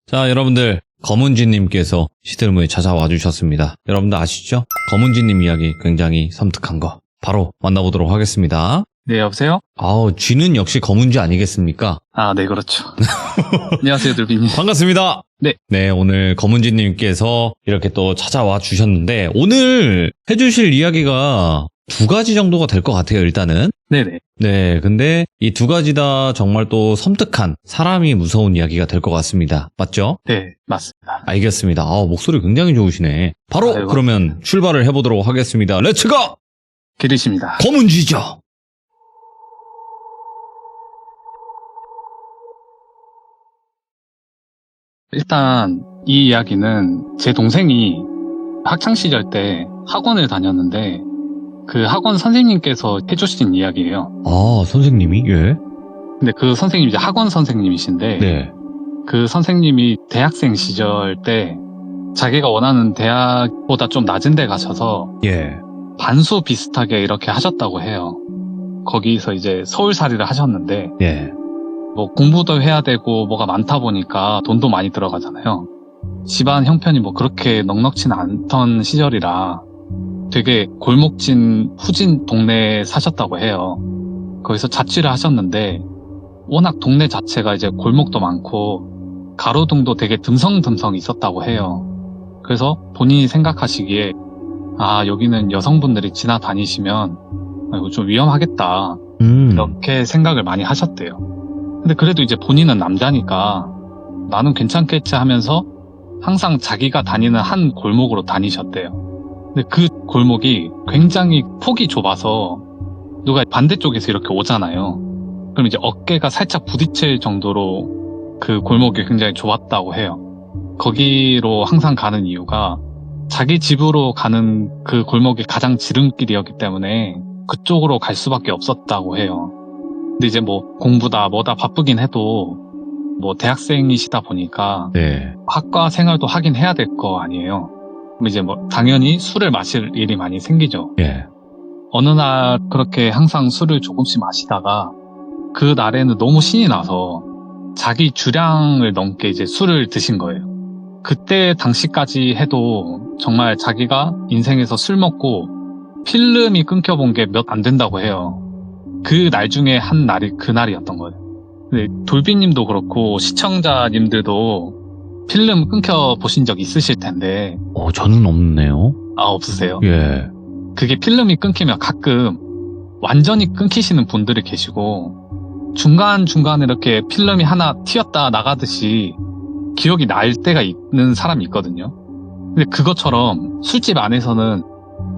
자, 여러분들 검은지님께서 시들무에 찾아와 주셨습니다. 여러분들 아시죠? 검은지님 이야기 굉장히 섬뜩한 거 바로 만나보도록 하겠습니다. 네, 여보세요? 아우, 쥐는 역시 검은쥐 아니겠습니까? 아, 네, 그렇죠. 안녕하세요, 들비님. 반갑습니다. 네. 오늘 검은지님께서 이렇게 또 찾아와 주셨는데 오늘 해주실 이야기가 두 가지 정도가 될 것 같아요, 일단은. 네네. 네, 근데 이 두 가지 다 정말 또 섬뜩한 사람이 무서운 이야기가 될 것 같습니다. 맞죠? 네, 맞습니다. 알겠습니다. 목소리 굉장히 좋으시네. 바로 아이고. 그러면 출발을 해보도록 하겠습니다. 렛츠고! 기리십니다. 검은쥐죠. 일단, 이 이야기는 제 동생이 학창시절 때 학원을 다녔는데, 그 학원 선생님께서 해주신 이야기예요. 선생님이? 예? 근데 그 선생님이 이제 학원 선생님이신데, 네. 그 선생님이 대학생 시절 때 자기가 원하는 대학보다 좀 낮은 데 가셔서 예. 반수 비슷하게 이렇게 하셨다고 해요. 거기서 이제 서울살이를 하셨는데 예. 뭐 공부도 해야 되고 뭐가 많다 보니까 돈도 많이 들어가잖아요. 집안 형편이 뭐 그렇게 넉넉치는 않던 시절이라 되게 골목진 후진 동네에 사셨다고 해요. 거기서 자취를 하셨는데 워낙 동네 자체가 이제 골목도 많고 가로등도 되게 듬성듬성 있었다고 해요. 그래서 본인이 생각하시기에 여기는 여성분들이 지나다니시면 이거 좀 위험하겠다 이렇게 생각을 많이 하셨대요. 근데 그래도 이제 본인은 남자니까 나는 괜찮겠지 하면서 항상 자기가 다니는 한 골목으로 다니셨대요. 근데 그 골목이 굉장히 폭이 좁아서 누가 반대쪽에서 이렇게 오잖아요. 그럼 이제 어깨가 살짝 부딪힐 정도로 그 골목이 굉장히 좁았다고 해요. 거기로 항상 가는 이유가 자기 집으로 가는 그 골목이 가장 지름길이었기 때문에 그쪽으로 갈 수밖에 없었다고 해요. 근데 이제 뭐 공부다 뭐다 바쁘긴 해도 뭐 대학생이시다 보니까 네. 학과 생활도 하긴 해야 될 거 아니에요. 그럼 이제 뭐 당연히 술을 마실 일이 많이 생기죠. 예. 어느 날 그렇게 항상 술을 조금씩 마시다가 그 날에는 너무 신이 나서 자기 주량을 넘게 이제 술을 드신 거예요. 그때 당시까지 해도 정말 자기가 인생에서 술 먹고 필름이 끊겨본 게 몇 안 된다고 해요. 그 날 중에 한 날이 그날이었던 거예요. 근데 돌비님도 그렇고 시청자님들도 필름 끊겨보신 적 있으실 텐데 저는 없네요. 없으세요? 예. 그게 필름이 끊기면 가끔 완전히 끊기시는 분들이 계시고 중간중간에 이렇게 필름이 하나 튀었다 나가듯이 기억이 날 때가 있는 사람이 있거든요. 근데 그것처럼 술집 안에서는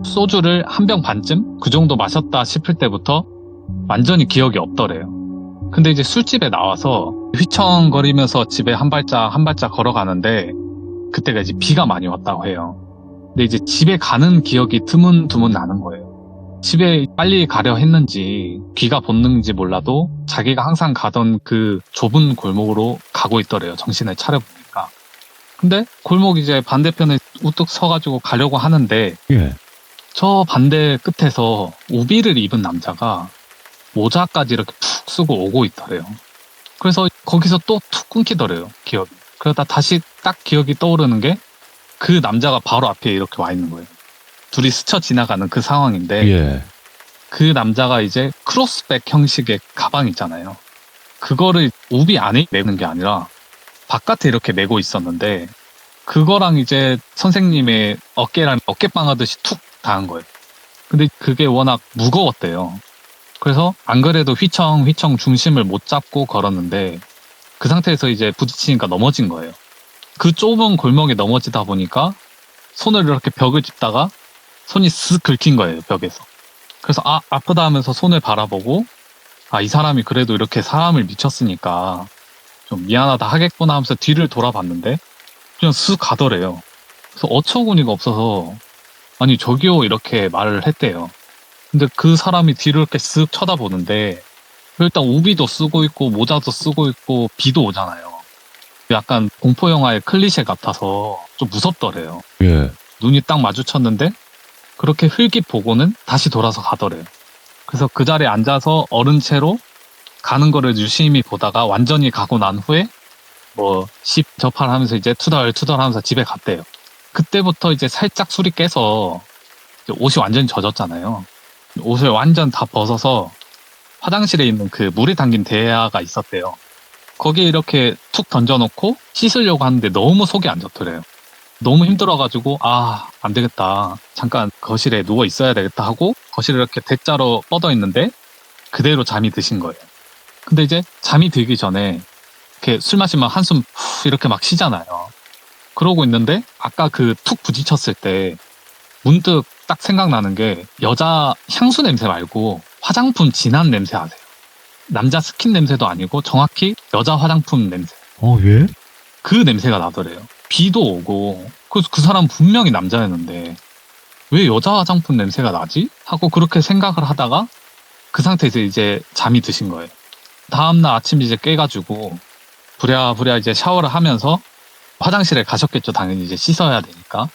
소주를 한 병 반쯤 그 정도 마셨다 싶을 때부터 완전히 기억이 없더래요. 근데 이제 술집에 나와서 휘청거리면서 집에 한 발짝 한 발짝 걸어가는데 그때가 이제 비가 많이 왔다고 해요. 근데 이제 집에 가는 기억이 드문드문 나는 거예요. 집에 빨리 가려 했는지 귀가 본능인지 몰라도 자기가 항상 가던 그 좁은 골목으로 가고 있더래요. 정신을 차려보니까. 근데 골목 이제 반대편에 우뚝 서가지고 가려고 하는데 예. 저 반대 끝에서 우비를 입은 남자가 모자까지 이렇게 푹 쓰고 오고 있더래요. 그래서 거기서 또 툭 끊기더래요. 기억이. 그러다 다시 딱 기억이 떠오르는 게 그 남자가 바로 앞에 이렇게 와 있는 거예요. 둘이 스쳐 지나가는 그 상황인데 예. 그 남자가 이제 크로스백 형식의 가방 있잖아요. 그거를 우비 안에 메는 게 아니라 바깥에 이렇게 메고 있었는데 그거랑 이제 선생님의 어깨랑 어깨빵 하듯이 툭 닿은 거예요. 근데 그게 워낙 무거웠대요. 그래서 안 그래도 휘청휘청 중심을 못 잡고 걸었는데 그 상태에서 이제 부딪히니까 넘어진 거예요. 그 좁은 골목에 넘어지다 보니까 손을 이렇게 벽을 짚다가 손이 쓱 긁힌 거예요, 벽에서. 그래서 아프다 하면서 손을 바라보고 이 사람이 그래도 이렇게 사람을 미쳤으니까 좀 미안하다 하겠구나 하면서 뒤를 돌아봤는데 그냥 쓱 가더래요. 그래서 어처구니가 없어서 아니 저기요 이렇게 말을 했대요. 근데 그 사람이 뒤를 이렇게 쓱 쳐다보는데 일단 우비도 쓰고 있고 모자도 쓰고 있고 비도 오잖아요. 약간 공포영화의 클리셰 같아서 좀 무섭더래요. 예. 눈이 딱 마주쳤는데 그렇게 흘깃 보고는 다시 돌아서 가더래요. 그래서 그 자리에 앉아서 얼은 채로 가는 거를 유심히 보다가 완전히 가고 난 후에 뭐 10 접하면서 이제 투덜투덜 하면서 집에 갔대요. 그때부터 이제 살짝 술이 깨서 이제 옷이 완전히 젖었잖아요. 옷을 완전 다 벗어서 화장실에 있는 그 물에 담긴 대야가 있었대요. 거기에 이렇게 툭 던져놓고 씻으려고 하는데 너무 속이 안 좋더래요. 너무 힘들어가지고 안 되겠다. 잠깐 거실에 누워 있어야 되겠다 하고 거실에 이렇게 대자로 뻗어 있는데 그대로 잠이 드신 거예요. 근데 이제 잠이 들기 전에 이렇게 술 마시면 한숨 후 이렇게 막 쉬잖아요. 그러고 있는데 아까 그 툭 부딪혔을 때 문득 딱 생각나는 게 여자 향수 냄새 말고 화장품 진한 냄새 아세요? 남자 스킨 냄새도 아니고 정확히 여자 화장품 냄새. 예? 그 냄새가 나더래요. 비도 오고 그래서 그 사람 분명히 남자였는데 왜 여자 화장품 냄새가 나지? 하고 그렇게 생각을 하다가 그 상태에서 이제 잠이 드신 거예요. 다음날 아침 이제 깨가지고 부랴부랴 이제 샤워를 하면서 화장실에 가셨겠죠. 당연히 이제 씻어야 되니까.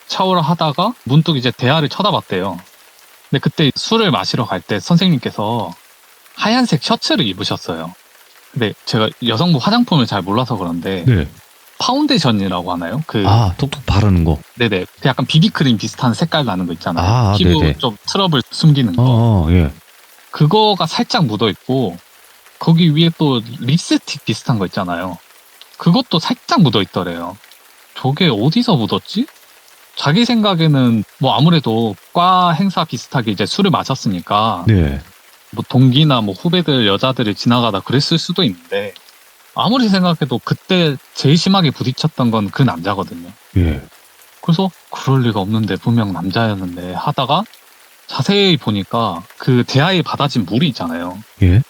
샤워를 하다가 문득 이제 대야를 쳐다봤대요. 근데 그때 술을 마시러 갈 때 선생님께서 하얀색 셔츠를 입으셨어요. 근데 제가 여성부 화장품을 잘 몰라서 그런데 네. 파운데이션이라고 하나요? 톡톡 바르는 거. 네네. 그 약간 비비크림 비슷한 색깔 나는 거 있잖아요. 피부 네네. 좀 트러블 숨기는 거. 예. 그거가 살짝 묻어 있고 거기 위에 또 립스틱 비슷한 거 있잖아요. 그것도 살짝 묻어 있더래요. 저게 어디서 묻었지? 자기 생각에는 뭐 아무래도 과 행사 비슷하게 이제 술을 마셨으니까 네. 뭐 동기나 뭐 후배들 여자들이 지나가다 그랬을 수도 있는데 아무리 생각해도 그때 제일 심하게 부딪혔던 건 그 남자거든요. 예. 그래서 그럴 리가 없는데 분명 남자였는데 하다가 자세히 보니까 그 대야에 받아진 물이 있잖아요. 예.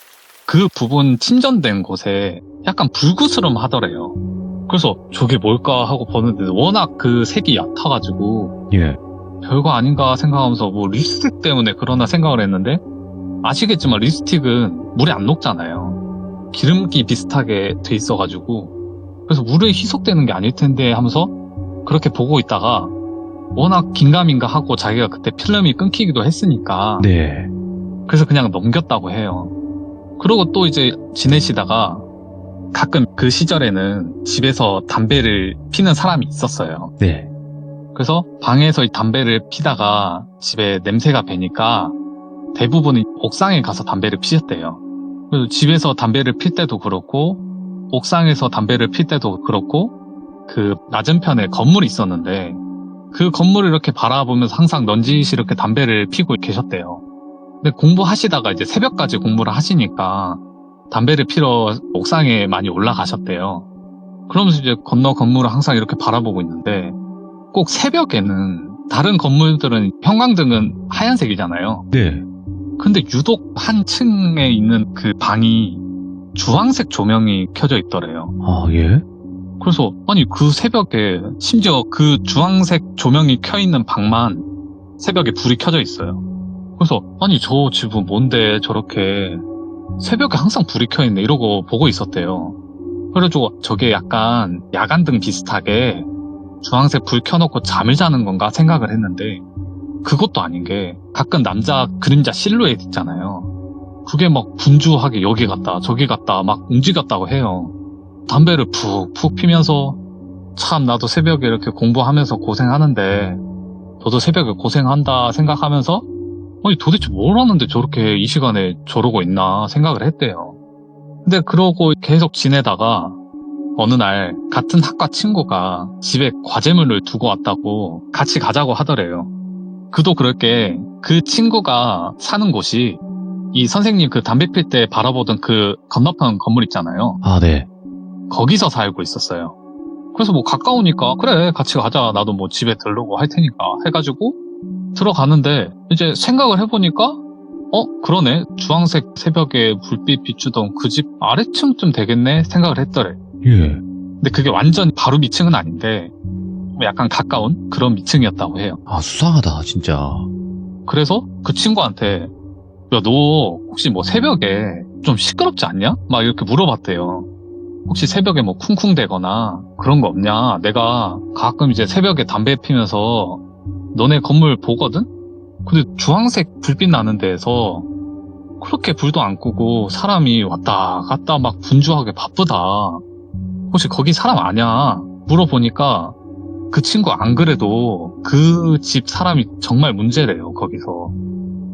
그 부분 침전된 곳에 약간 불구스름 하더래요. 그래서 저게 뭘까 하고 보는데 워낙 그 색이 얕아가지고 예. 별거 아닌가 생각하면서 뭐 립스틱 때문에 그러나 생각을 했는데 아시겠지만 립스틱은 물에 안 녹잖아요. 기름기 비슷하게 돼 있어가지고 그래서 물에 희석되는 게 아닐 텐데 하면서 그렇게 보고 있다가 워낙 긴가민가 하고 자기가 그때 필름이 끊기기도 했으니까 네. 그래서 그냥 넘겼다고 해요. 그러고 또 이제 지내시다가 가끔 그 시절에는 집에서 담배를 피는 사람이 있었어요. 네. 그래서 방에서 이 담배를 피다가 집에 냄새가 배니까 대부분이 옥상에 가서 담배를 피셨대요. 그래서 집에서 담배를 필 때도 그렇고 옥상에서 담배를 필 때도 그렇고 그 맞은편에 건물이 있었는데 그 건물을 이렇게 바라보면서 항상 넌지시 이렇게 담배를 피고 계셨대요. 근데 공부하시다가 이제 새벽까지 공부를 하시니까 담배를 피러 옥상에 많이 올라가셨대요. 그러면서 이제 건너 건물을 항상 이렇게 바라보고 있는데 꼭 새벽에는 다른 건물들은 형광등은 하얀색이잖아요. 네. 근데 유독 한 층에 있는 그 방이 주황색 조명이 켜져 있더래요. 예. 그래서 아니 그 새벽에 심지어 그 주황색 조명이 켜있는 방만 새벽에 불이 켜져 있어요. 그래서 아니 저 집은 뭔데 저렇게 새벽에 항상 불이 켜있네 이러고 보고 있었대요. 그래가지고 저게 약간 야간등 비슷하게 주황색 불 켜놓고 잠을 자는 건가 생각을 했는데 그것도 아닌 게 가끔 남자 그림자 실루엣 있잖아요. 그게 막 분주하게 여기 갔다 저기 갔다 막 움직였다고 해요. 담배를 푹푹 피면서 참 나도 새벽에 이렇게 공부하면서 고생하는데 저도 새벽에 고생한다 생각하면서 아니 도대체 뭘 하는데 저렇게 이 시간에 저러고 있나 생각을 했대요. 근데 그러고 계속 지내다가 어느 날 같은 학과 친구가 집에 과제물을 두고 왔다고 같이 가자고 하더래요. 그도 그럴 게 그 친구가 사는 곳이 이 선생님 그 담배 필 때 바라보던 그 건너편 건물 있잖아요. 네. 거기서 살고 있었어요. 그래서 뭐 가까우니까 그래 같이 가자 나도 뭐 집에 들르고 할 테니까 해가지고 들어가는데 이제 생각을 해보니까 그러네 주황색 새벽에 불빛 비추던 그 집 아래층쯤 되겠네 생각을 했더래. 예. 근데 그게 완전 바로 밑층은 아닌데 뭐 약간 가까운 그런 밑층이었다고 해요. 수상하다, 진짜. 그래서 그 친구한테 야 너 혹시 뭐 새벽에 좀 시끄럽지 않냐? 막 이렇게 물어봤대요. 혹시 새벽에 뭐 쿵쿵대거나 그런 거 없냐? 내가 가끔 이제 새벽에 담배 피면서 너네 건물 보거든? 근데 주황색 불빛 나는 데에서 그렇게 불도 안 끄고 사람이 왔다 갔다 막 분주하게 바쁘다. 혹시 거기 사람 아냐? 물어보니까 그 친구 안 그래도 그 집 사람이 정말 문제래요, 거기서.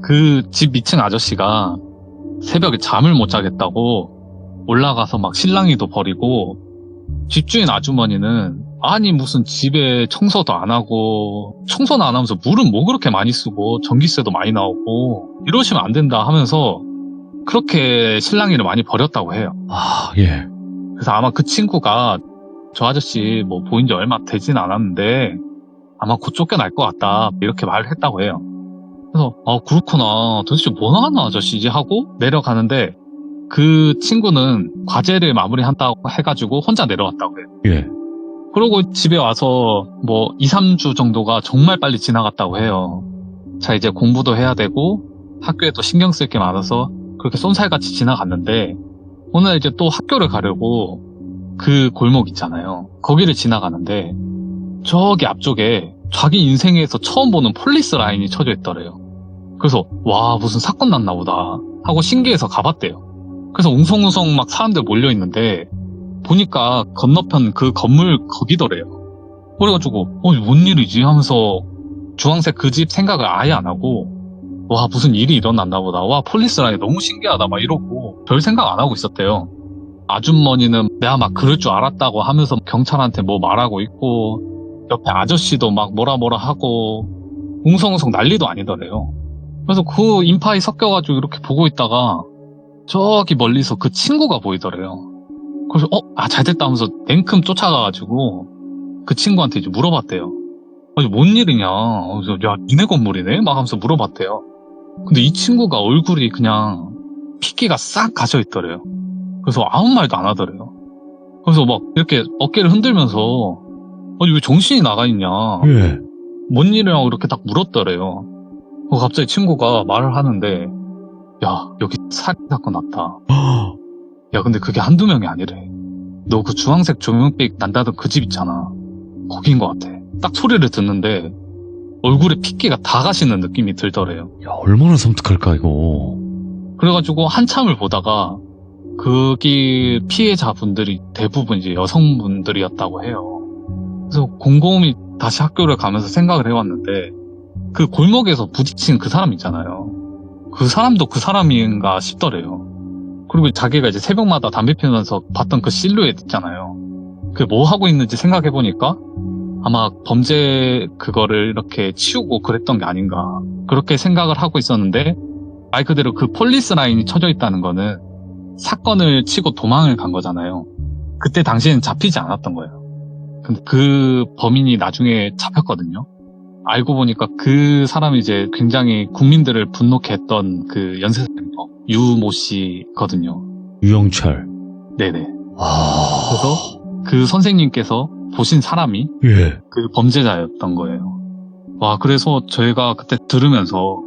그 집 2층 아저씨가 새벽에 잠을 못 자겠다고 올라가서 막 실랑이도 벌이고, 집주인 아주머니는 아니 무슨 집에 청소도 안 하고 청소는 안 하면서 물은 뭐 그렇게 많이 쓰고 전기세도 많이 나오고 이러시면 안 된다 하면서 그렇게 실랑이를 많이 벌였다고 해요. 아, 예. 그래서 아마 그 친구가 저 아저씨 뭐 보인 지 얼마 되진 않았는데 아마 곧 쫓겨날 것 같다 이렇게 말을 했다고 해요. 그래서 그렇구나, 도대체 뭐 하는 아저씨지 하고 내려가는데 그 친구는 과제를 마무리한다고 해가지고 혼자 내려왔다고 해요. 예. 그러고 집에 와서 뭐 2, 3주 정도가 정말 빨리 지나갔다고 해요. 자, 이제 공부도 해야 되고 학교에도 신경 쓸 게 많아서 그렇게 쏜살같이 지나갔는데 오늘 이제 또 학교를 가려고 그 골목 있잖아요. 거기를 지나가는데 저기 앞쪽에 자기 인생에서 처음 보는 폴리스 라인이 쳐져 있더래요. 그래서 와, 무슨 사건 났나 보다 하고 신기해서 가봤대요. 그래서 웅성웅성 막 사람들 몰려 있는데 보니까 건너편 그 건물 거기더래요. 그래가지고 뭔 일이지 하면서 주황색 그 집 생각을 아예 안 하고 와, 무슨 일이 일어났나 보다, 와 폴리스 라인 너무 신기하다 막 이러고 별 생각 안 하고 있었대요. 아주머니는 내가 막 그럴 줄 알았다고 하면서 경찰한테 뭐 말하고 있고 옆에 아저씨도 막 뭐라 하고 웅성웅성 난리도 아니더래요. 그래서 그 인파에 섞여가지고 이렇게 보고 있다가 저기 멀리서 그 친구가 보이더래요. 그래서 잘됐다 하면서 냉큼 쫓아가가지고 그 친구한테 이제 물어봤대요. 아니 뭔 일이냐. 그래서 야, 니네 건물이네? 막 하면서 물어봤대요. 근데 이 친구가 얼굴이 그냥 핏기가 싹 가셔 있더래요. 그래서 아무 말도 안 하더래요. 그래서 막 이렇게 어깨를 흔들면서 아니 왜 정신이 나가 있냐, 예. 뭔 일이냐고 이렇게 딱 물었더래요. 갑자기 친구가 말을 하는데 야, 여기 살인사건 났다. 야, 근데 그게 한두 명이 아니래. 너 그 주황색 조명빛 난다던 그 집 있잖아. 거긴 것 같아. 딱 소리를 듣는데 얼굴에 핏기가 다 가시는 느낌이 들더래요. 야, 얼마나 섬뜩할까, 이거. 그래가지고 한참을 보다가 거기 피해자분들이 대부분 이제 여성분들이었다고 해요. 그래서 곰곰이 다시 학교를 가면서 생각을 해왔는데 그 골목에서 부딪힌 그 사람 있잖아요. 그 사람도 그 사람인가 싶더래요. 그리고 자기가 이제 새벽마다 담배 피우면서 봤던 그 실루엣 있잖아요. 그게 뭐 하고 있는지 생각해보니까 아마 범죄 그거를 이렇게 치우고 그랬던 게 아닌가, 그렇게 생각을 하고 있었는데 말 그대로 그 폴리스 라인이 쳐져 있다는 거는 사건을 치고 도망을 간 거잖아요. 그때 당시에는 잡히지 않았던 거예요. 근데 그 범인이 나중에 잡혔거든요. 알고 보니까 그 사람이 이제 굉장히 국민들을 분노케 했던 그 연쇄살인범 유모 씨거든요. 유영철. 네네. 아. 그래서 그 선생님께서 보신 사람이 예. 그 범죄자였던 거예요. 와, 그래서 저희가 그때 들으면서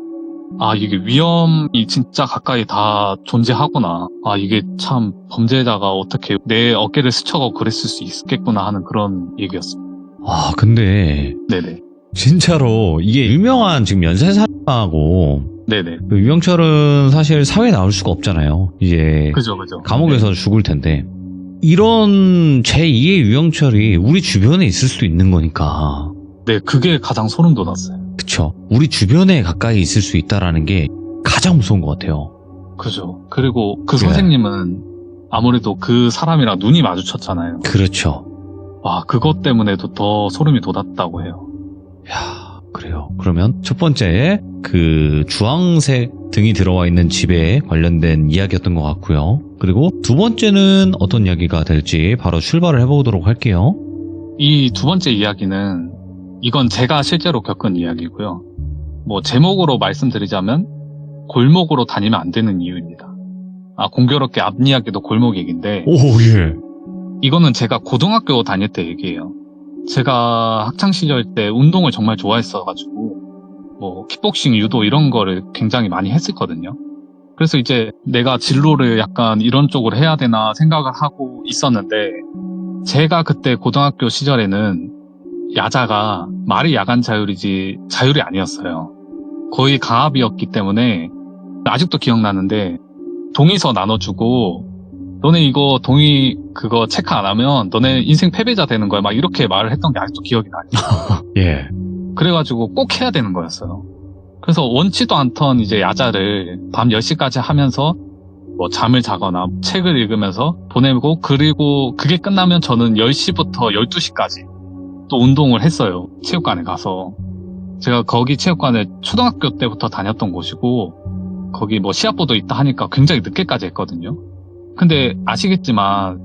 이게 위험이 진짜 가까이 다 존재하구나. 이게 참 범죄자가 어떻게 내 어깨를 스쳐가고 그랬을 수 있겠구나 하는 그런 얘기였습니다. 근데 네네. 진짜로 이게 유명한 지금 연쇄살인마하고 네네. 그 유영철은 사실 사회에 나올 수가 없잖아요. 이제 그죠. 감옥에서 죽을 텐데 이런 제2의 유영철이 우리 주변에 있을 수도 있는 거니까. 네, 그게 가장 소름 돋았어요. 그쵸. 우리 주변에 가까이 있을 수 있다라는 게 가장 무서운 것 같아요. 그죠. 그리고 그 네. 선생님은 아무래도 그 사람이랑 눈이 마주쳤잖아요. 그렇죠. 와, 그것 때문에도 더 소름이 돋았다고 해요. 야, 그래요. 그러면 첫 번째 그 주황색 등이 들어와 있는 집에 관련된 이야기였던 것 같고요. 그리고 두 번째는 어떤 이야기가 될지 바로 출발을 해보도록 할게요. 이 두 번째 이야기는 이건 제가 실제로 겪은 이야기고요. 뭐 제목으로 말씀드리자면 골목으로 다니면 안 되는 이유입니다. 공교롭게 앞 이야기도 골목 얘기인데 오, 예. 이거는 제가 고등학교 다닐 때 얘기예요. 제가 학창시절 때 운동을 정말 좋아했어가지고 뭐 킥복싱, 유도 이런 거를 굉장히 많이 했었거든요. 그래서 이제 내가 진로를 약간 이런 쪽으로 해야 되나 생각을 하고 있었는데 제가 그때 고등학교 시절에는 야자가 말이 야간 자율이지 자율이 아니었어요. 거의 강압이었기 때문에 아직도 기억나는데 동의서 나눠주고 너네 이거 동의 그거 체크 안 하면 너네 인생 패배자 되는 거야. 막 이렇게 말을 했던 게 아직도 기억이 나요. 예. 그래가지고 꼭 해야 되는 거였어요. 그래서 원치도 않던 이제 야자를 밤 10시까지 하면서 뭐 잠을 자거나 책을 읽으면서 보내고, 그리고 그게 끝나면 저는 10시부터 12시까지 또 운동을 했어요. 체육관에 가서. 제가 거기 체육관에 초등학교 때부터 다녔던 곳이고, 거기 뭐 시합보도 있다 하니까 굉장히 늦게까지 했거든요. 근데 아시겠지만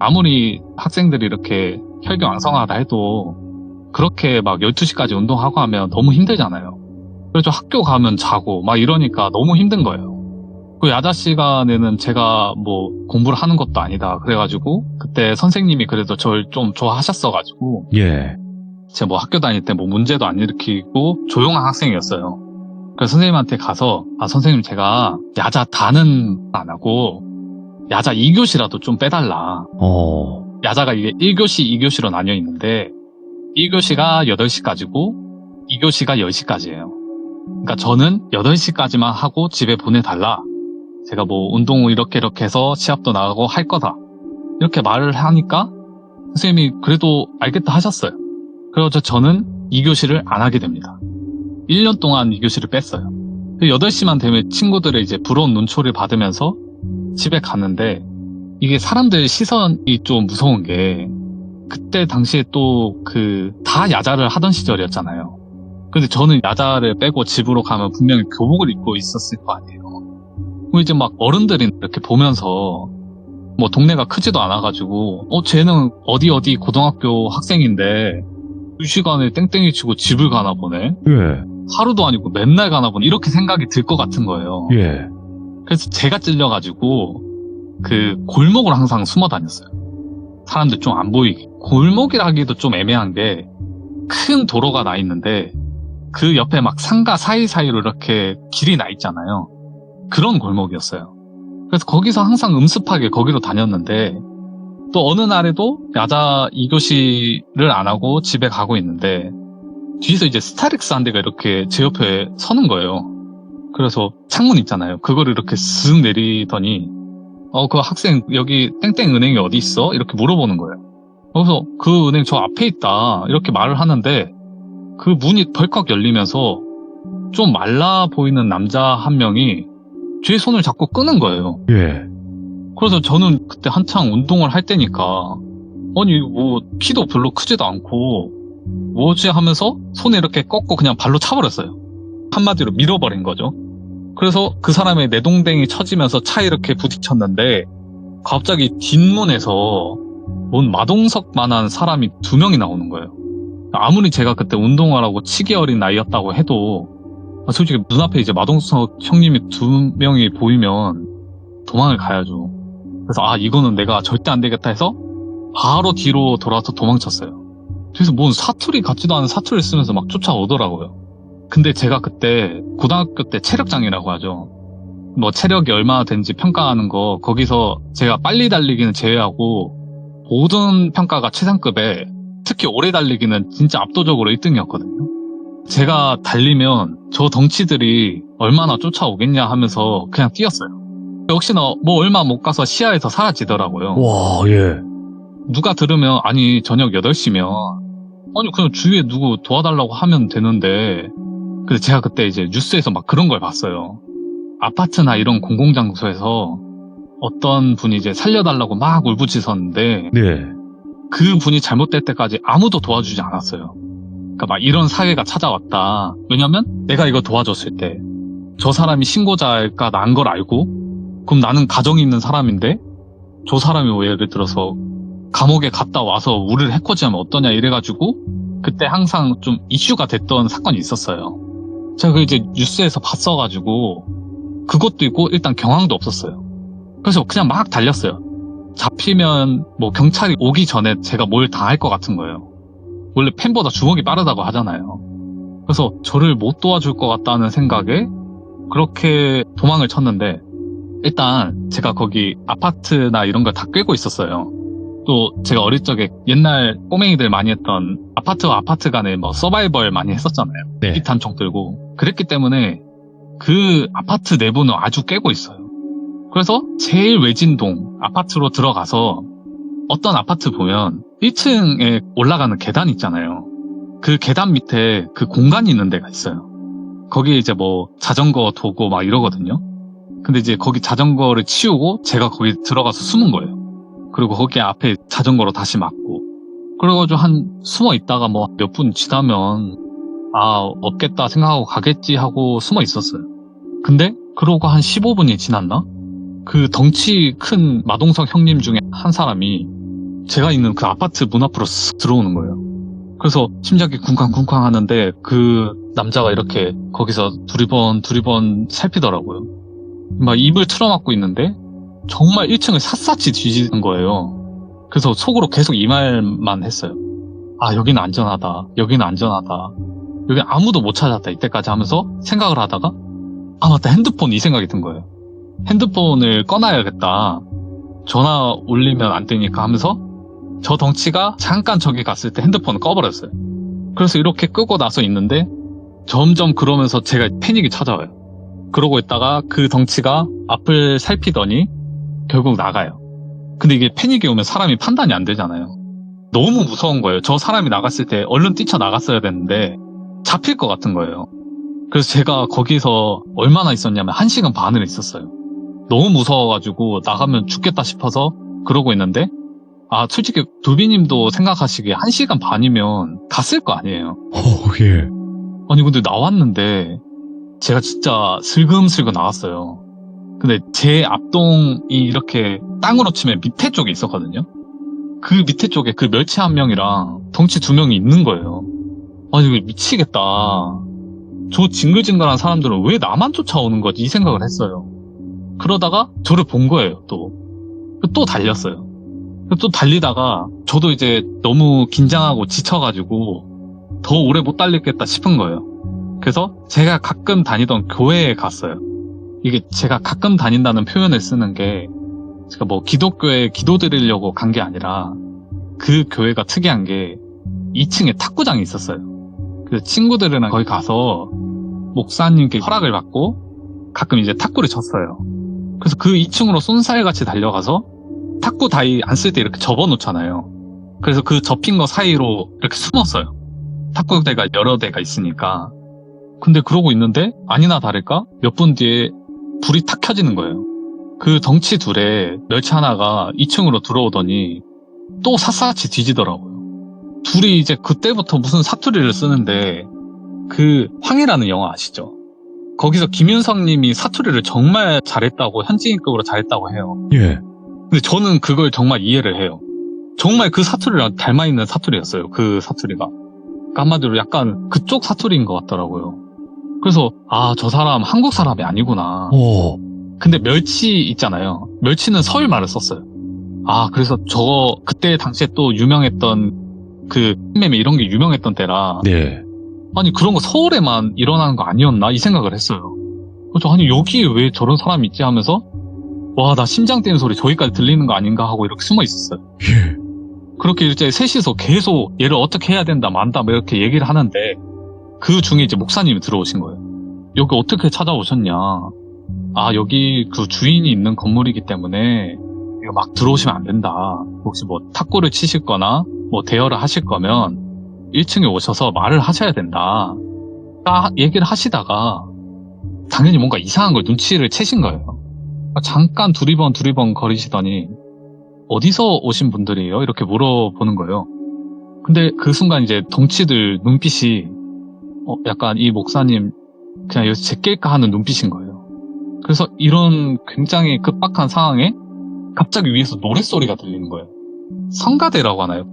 아무리 학생들이 이렇게 혈기왕성하다 해도 그렇게 막 12시까지 운동하고 하면 너무 힘들잖아요. 그래서 학교 가면 자고 막 이러니까 너무 힘든 거예요. 그 야자 시간에는 제가 뭐 공부를 하는 것도 아니다. 그래가지고 그때 선생님이 그래도 저를 좀 좋아하셨어가지고, 예. 제가 뭐 학교 다닐 때 뭐 문제도 안 일으키고 조용한 학생이었어요. 그래서 선생님한테 가서, 선생님 제가 야자 다는 안 하고 야자 2교시라도 좀 빼달라. 야자가 이게 1교시, 2교시로 나뉘어 있는데 1교시가 8시까지고 2교시가 10시까지예요. 그러니까 저는 8시까지만 하고 집에 보내달라. 제가 뭐 운동 이렇게 해서 시합도 나가고 할 거다. 이렇게 말을 하니까 선생님이 그래도 알겠다 하셨어요. 그래서 저는 2교시를 안 하게 됩니다. 1년 동안 2교시를 뺐어요. 8시만 되면 친구들의 이제 부러운 눈초리를 받으면서 집에 갔는데, 이게 사람들 시선이 좀 무서운 게, 그때 당시에 또 다 야자를 하던 시절이었잖아요. 근데 저는 야자를 빼고 집으로 가면 분명히 교복을 입고 있었을 거 아니에요. 그리고 이제 막 어른들이 이렇게 보면서, 뭐 동네가 크지도 않아가지고, 쟤는 어디 고등학교 학생인데 2시간에 땡땡이 치고 집을 가나 보네? 예. 하루도 아니고 맨날 가나 보네? 이렇게 생각이 들 것 같은 거예요. 예. 그래서 제가 찔려가지고 골목을 항상 숨어 다녔어요. 사람들 좀 안 보이게. 골목이라기도 좀 애매한 게, 큰 도로가 나 있는데 그 옆에 막 상가 사이사이로 이렇게 길이 나 있잖아요. 그런 골목이었어요. 그래서 거기서 항상 음습하게 거기로 다녔는데, 또 어느 날에도 야자 2교시를 안 하고 집에 가고 있는데 뒤에서 이제 스타렉스 한 대가 이렇게 제 옆에 서는 거예요. 그래서 창문 있잖아요. 그거를 이렇게 쓱 내리더니 그 학생 여기 땡땡 은행이 어디 있어? 이렇게 물어보는 거예요. 그래서 그 은행 저 앞에 있다 이렇게 말을 하는데, 그 문이 벌컥 열리면서 좀 말라 보이는 남자 한 명이 제 손을 잡고 끄는 거예요. 예. 그래서 저는 그때 한창 운동을 할 때니까, 아니 뭐 키도 별로 크지도 않고 뭐지 하면서 손에 이렇게 꺾고 그냥 발로 차버렸어요. 한마디로 밀어버린 거죠. 그래서 그 사람의 내동댕이 쳐지면서 차에 이렇게 부딪혔는데, 갑자기 뒷문에서 뭔 마동석만한 사람이 2명이 나오는 거예요. 아무리 제가 그때 운동을 하고 치기 어린 나이였다고 해도 솔직히 눈앞에 이제 마동석 형님이 2명이 보이면 도망을 가야죠. 그래서 이거는 내가 절대 안 되겠다 해서 바로 뒤로 돌아서 도망쳤어요. 그래서 뭔 사투리 같지도 않은 사투리를 쓰면서 막 쫓아오더라고요. 근데 제가 그때 고등학교 때 체력장이라고 하죠. 뭐 체력이 얼마나 된지 평가하는 거, 거기서 제가 빨리 달리기는 제외하고 모든 평가가 최상급에, 특히 오래 달리기는 진짜 압도적으로 1등이었거든요. 제가 달리면 저 덩치들이 얼마나 쫓아오겠냐 하면서 그냥 뛰었어요. 역시나 뭐 얼마 못 가서 시야에서 사라지더라고요. 와, 예. 누가 들으면 아니 저녁 8시면 아니 그냥 주위에 누구 도와달라고 하면 되는데, 근데 제가 그때 이제 뉴스에서 막 그런 걸 봤어요. 아파트나 이런 공공장소에서 어떤 분이 이제 살려달라고 막 울부짖었는데, 네. 그 분이 잘못될 때까지 아무도 도와주지 않았어요. 그러니까 막 이런 사회가 찾아왔다. 왜냐면 내가 이거 도와줬을 때 저 사람이 신고자일까 난 걸 알고, 그럼 나는 가정이 있는 사람인데 저 사람이 뭐 예를 들어서 감옥에 갔다 와서 우리를 해코지하면 어떠냐 이래가지고 그때 항상 좀 이슈가 됐던 사건이 있었어요. 제가 그 이제 뉴스에서 봤어가지고 그것도 있고 일단 경황도 없었어요. 그래서 그냥 막 달렸어요. 잡히면 뭐 경찰이 오기 전에 제가 뭘 다 할 것 같은 거예요. 원래 펜보다 주먹이 빠르다고 하잖아요. 그래서 저를 못 도와줄 것 같다는 생각에 그렇게 도망을 쳤는데, 일단 제가 거기 아파트나 이런 걸 다 꿰고 있었어요. 또 제가 어릴 적에 옛날 꼬맹이들 많이 했던 아파트와 아파트 간에 뭐 서바이벌 많이 했었잖아요. 네. 비탄총 들고. 그랬기 때문에 그 아파트 내부는 아주 꿰고 있어요. 그래서 제일 외진동 아파트로 들어가서 어떤 아파트 보면 1층에 올라가는 계단 있잖아요. 그 계단 밑에 그 공간이 있는 데가 있어요. 거기에 이제 뭐 자전거 두고 막 이러거든요. 근데 이제 거기 자전거를 치우고 제가 거기 들어가서 숨은 거예요. 그리고 거기 앞에 자전거로 다시 막고. 그래가지고 한 숨어 있다가 뭐 몇 분 지나면 없겠다 생각하고 가겠지 하고 숨어 있었어요. 근데 그러고 한 15분이 지났나? 그 덩치 큰 마동석 형님 중에 한 사람이 제가 있는 그 아파트 문 앞으로 쓱 들어오는 거예요. 그래서 심장이 쿵쾅쿵쾅 하는데 그 남자가 이렇게 거기서 두리번 살피더라고요. 막 입을 틀어막고 있는데 정말 1층을 샅샅이 뒤지는 거예요. 그래서 속으로 계속 이 말만 했어요. 여기는 안전하다. 여기는 안전하다. 여기 아무도 못 찾았다. 이때까지 하면서 생각을 하다가 맞다. 핸드폰 이 생각이 든 거예요. 핸드폰을 꺼놔야겠다. 전화 울리면 안 되니까 하면서 저 덩치가 잠깐 저기 갔을 때 핸드폰을 꺼버렸어요. 그래서 이렇게 끄고 나서 있는데 점점 그러면서 제가 패닉이 찾아와요. 그러고 있다가 그 덩치가 앞을 살피더니 결국 나가요. 근데 이게 패닉이 오면 사람이 판단이 안 되잖아요. 너무 무서운 거예요. 저 사람이 나갔을 때 얼른 뛰쳐나갔어야 되는데 잡힐 것 같은 거예요. 그래서 제가 거기서 얼마나 있었냐면 1시간 반을 있었어요. 너무 무서워가지고 나가면 죽겠다 싶어서 그러고 있는데 솔직히 도비님도 생각하시기에 1시간 반이면 갔을 거 아니에요. 예. 아니 근데 나왔는데 제가 진짜 슬금슬금 나왔어요. 근데 제 앞동이 이렇게 땅으로 치면 밑에 쪽에 있었거든요. 그 밑에 쪽에 그 멸치 한 명이랑 덩치 2명이 있는 거예요. 아니 이거 미치겠다. 저 징글징글한 사람들은 왜 나만 쫓아오는 거지 이 생각을 했어요. 그러다가 저를 본 거예요. 또 달렸어요. 또 달리다가 저도 이제 너무 긴장하고 지쳐가지고 더 오래 못 달리겠다 싶은 거예요. 그래서 제가 가끔 다니던 교회에 갔어요. 이게 제가 가끔 다닌다는 표현을 쓰는 게 제가 뭐 기독교에 기도 드리려고 간 게 아니라 그 교회가 특이한 게 2층에 탁구장이 있었어요. 그래서 친구들이랑 거기 가서 목사님께 허락을 받고 가끔 이제 탁구를 쳤어요. 그래서 그 2층으로 쏜살같이 달려가서 탁구 다이 안 쓸 때 이렇게 접어놓잖아요. 그래서 그 접힌 거 사이로 이렇게 숨었어요. 탁구대가 여러 대가 있으니까. 근데 그러고 있는데 아니나 다를까 몇 분 뒤에 불이 탁 켜지는 거예요. 그 덩치 둘에 멸치 하나가 2층으로 들어오더니 또 샅샅이 뒤지더라고요. 둘이 이제 그때부터 무슨 사투리를 쓰는데 그 황해라는 영화 아시죠? 거기서 김윤석 님이 사투리를 정말 잘했다고 현지인급으로 잘했다고 해요. 예. 근데 저는 그걸 정말 이해를 해요. 정말 그 사투리랑 닮아있는 사투리였어요. 그 사투리가. 그러니까 한마디로 약간 그쪽 사투리인 것 같더라고요. 그래서 저 사람 한국 사람이 아니구나. 근데 멸치 있잖아요. 멸치는 서울 말을 썼어요. 그래서 저거 그때 당시에 또 유명했던 그 매 이런 게 유명했던 때라. 네. 아니 그런 거 서울에만 일어나는 거 아니었나 이 생각을 했어요. 그래서 아니 여기에 왜 저런 사람이 있지 하면서 나 심장 뛰는 소리 저기까지 들리는 거 아닌가 하고 이렇게 숨어 있었어요. 예. 그렇게 이제 셋이서 계속 얘를 어떻게 해야 된다 만다 이렇게 얘기를 하는데 그 중에 이제 목사님이 들어오신 거예요. 여기 어떻게 찾아오셨냐. 여기 그 주인이 있는 건물이기 때문에 이거 막 들어오시면 안 된다. 혹시 뭐 탁구를 치실 거나 뭐 대여를 하실 거면 1층에 오셔서 말을 하셔야 된다. 얘기를 하시다가 당연히 뭔가 이상한 걸 눈치를 채신 거예요. 잠깐 두리번 거리시더니 어디서 오신 분들이에요? 이렇게 물어보는 거예요. 근데 그 순간 이제 덩치들 눈빛이 약간 이 목사님 그냥 여기서 제낄까 하는 눈빛인 거예요. 그래서 이런 굉장히 급박한 상황에 갑자기 위에서 노랫소리가 들리는 거예요. 성가대라고 하나요?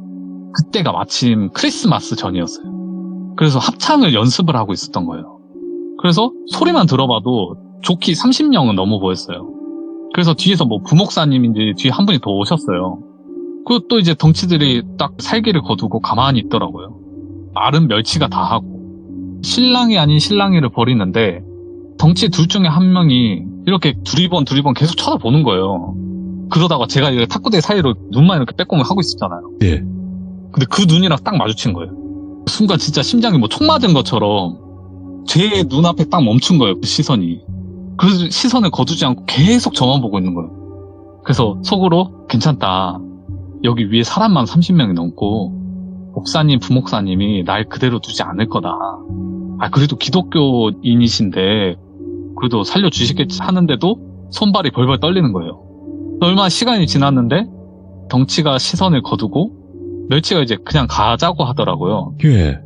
그때가 마침 크리스마스 전이었어요. 그래서 합창을 연습을 하고 있었던 거예요. 그래서 소리만 들어봐도 좋기 30명은 넘어 보였어요. 그래서 뒤에서 뭐 부목사님인지 뒤에 한 분이 더 오셨어요. 그리고 또 이제 덩치들이 딱 살기를 거두고 가만히 있더라고요. 마른 멸치가 다 하고 신랑이 아닌 신랑이를 버리는데 덩치 둘 중에 한 명이 이렇게 두리번 계속 쳐다보는 거예요. 그러다가 제가 이렇게 탁구대 사이로 눈만 이렇게 빼꼼을 하고 있었잖아요. 예. 근데 그 눈이랑 딱 마주친 거예요. 순간 진짜 심장이 뭐 총 맞은 것처럼 제 눈앞에 딱 멈춘 거예요. 그 시선이. 그 시선을 거두지 않고 계속 저만 보고 있는 거예요. 그래서 속으로 괜찮다. 여기 위에 사람만 30명이 넘고 목사님, 부목사님이 날 그대로 두지 않을 거다. 그래도 기독교인이신데 그래도 살려주시겠지 하는데도 손발이 벌벌 떨리는 거예요. 얼마 시간이 지났는데 덩치가 시선을 거두고 멸치가 이제 그냥 가자고 하더라고요. 예.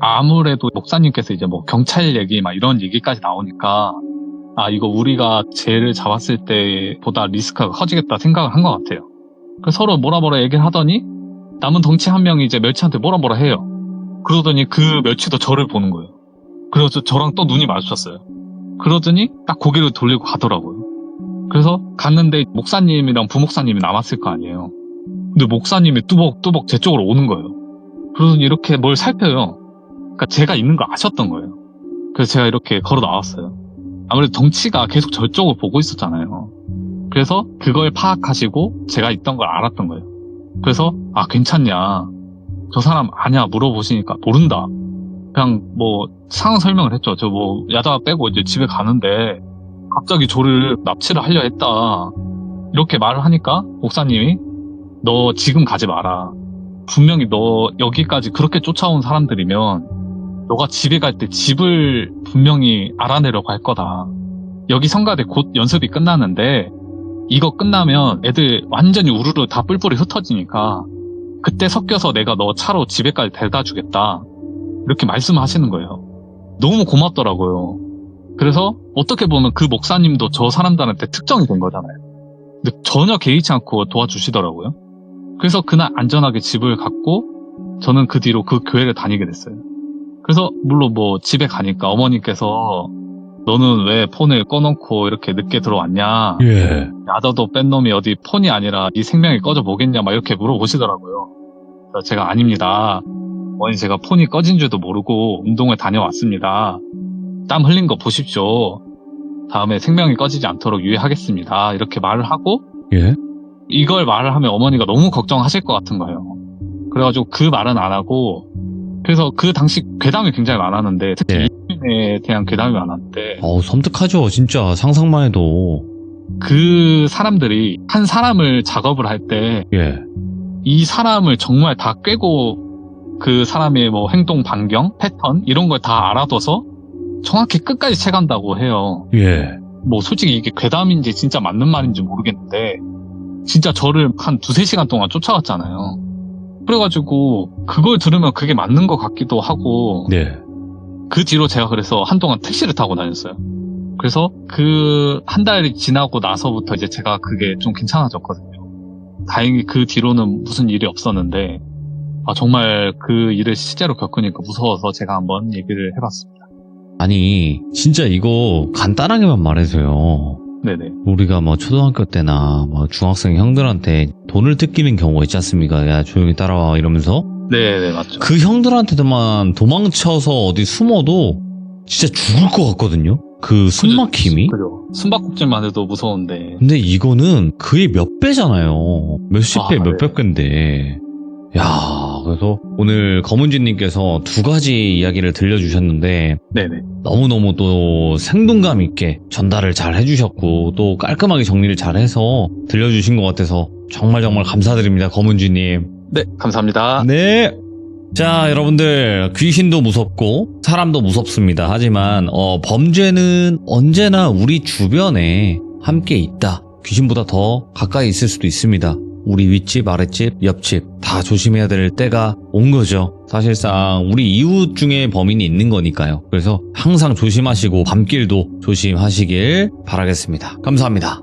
아무래도 목사님께서 이제 뭐 경찰 얘기 막 이런 얘기까지 나오니까 이거 우리가 쟤를 잡았을 때보다 리스크가 커지겠다 생각을 한 것 같아요. 그래서 서로 뭐라 얘기를 하더니 남은 덩치 한 명이 이제 멸치한테 뭐라 해요. 그러더니 그 멸치도 저를 보는 거예요. 그래서 저랑 또 눈이 마주쳤어요. 그러더니 딱 고개를 돌리고 가더라고요. 그래서 갔는데 목사님이랑 부목사님이 남았을 거 아니에요. 근데 목사님이 뚜벅뚜벅 제 쪽으로 오는 거예요. 그러더니 이렇게 뭘 살펴요. 그러니까 제가 있는 걸 아셨던 거예요. 그래서 제가 이렇게 걸어 나왔어요. 아무래도 덩치가 계속 저쪽을 보고 있었잖아요. 그래서 그걸 파악하시고 제가 있던 걸 알았던 거예요. 그래서 괜찮냐, 저 사람 아냐 물어보시니까 모른다. 그냥 뭐 상황 설명을 했죠. 저 뭐 야자 빼고 이제 집에 가는데 갑자기 저를 납치를 하려 했다. 이렇게 말을 하니까 목사님이 너 지금 가지 마라. 분명히 너 여기까지 그렇게 쫓아온 사람들이면 너가 집에 갈 때 집을 분명히 알아내려고 할 거다. 여기 성가대 곧 연습이 끝나는데 이거 끝나면 애들 완전히 우르르 다 뿔뿔이 흩어지니까 그때 섞여서 내가 너 차로 집에까지 데려다 주겠다. 이렇게 말씀하시는 거예요. 너무 고맙더라고요. 그래서 어떻게 보면 그 목사님도 저 사람들한테 특정이 된 거잖아요. 근데 전혀 개의치 않고 도와주시더라고요. 그래서 그날 안전하게 집을 갔고 저는 그 뒤로 그 교회를 다니게 됐어요. 그래서 물론 뭐 집에 가니까 어머니께서 너는 왜 폰을 꺼놓고 이렇게 늦게 들어왔냐. 예. 야자도 뺀 놈이 어디 폰이 아니라 네 생명이 꺼져 보겠냐 막 이렇게 물어보시더라고요. 그래서 제가 아닙니다. 어머니 제가 폰이 꺼진 줄도 모르고 운동을 다녀왔습니다. 땀 흘린 거 보십시오. 다음에 생명이 꺼지지 않도록 유의하겠습니다. 이렇게 말을 하고 예. 이걸 말을 하면 어머니가 너무 걱정하실 것 같은 거예요. 그래가지고 그 말은 안 하고 그래서 그 당시 괴담이 굉장히 많았는데 특히 네. 이민에 대한 괴담이 많았는데 섬뜩하죠. 진짜 상상만 해도. 그 사람들이 한 사람을 작업을 할 때 이 예. 사람을 정말 다 꿰고 그 사람의 뭐 행동 반경, 패턴 이런 걸 다 알아둬서 정확히 끝까지 채간다고 해요. 예. 뭐 솔직히 이게 괴담인지 진짜 맞는 말인지 모르겠는데 진짜 저를 한 2-3시간 동안 쫓아갔잖아요. 그래가지고 그걸 들으면 그게 맞는 것 같기도 하고 네. 그 뒤로 제가 그래서 한동안 택시를 타고 다녔어요. 그래서 그 한 달이 지나고 나서부터 이제 제가 그게 좀 괜찮아졌거든요. 다행히 그 뒤로는 무슨 일이 없었는데 정말 그 일을 실제로 겪으니까 무서워서 제가 한번 얘기를 해봤습니다. 아니 진짜 이거 간단하게만 말해서요. 네네. 우리가 뭐 초등학교 때나 뭐 중학생 형들한테 돈을 뜯기는 경우가 있지 않습니까? 야 조용히 따라와 이러면서. 네네 맞죠. 그 형들한테만 도망쳐서 어디 숨어도 진짜 죽을 것 같거든요. 그 숨막힘이. 그죠. 숨바꼭질만 해도 무서운데. 근데 이거는 그의 몇 배잖아요. 몇십 배, 네. 몇백 배인데. 야, 그래서 오늘 검은쥐님께서 2가지 이야기를 들려주셨는데 네네. 너무너무 또 생동감 있게 전달을 잘 해주셨고 또 깔끔하게 정리를 잘 해서 들려주신 것 같아서 정말 감사드립니다. 검은쥐님. 네, 감사합니다. 네. 자, 여러분들 귀신도 무섭고 사람도 무섭습니다. 하지만 범죄는 언제나 우리 주변에 함께 있다. 귀신보다 더 가까이 있을 수도 있습니다. 우리 윗집, 아랫집, 옆집 다 조심해야 될 때가 온 거죠. 사실상 우리 이웃 중에 범인이 있는 거니까요. 그래서 항상 조심하시고 밤길도 조심하시길 바라겠습니다. 감사합니다.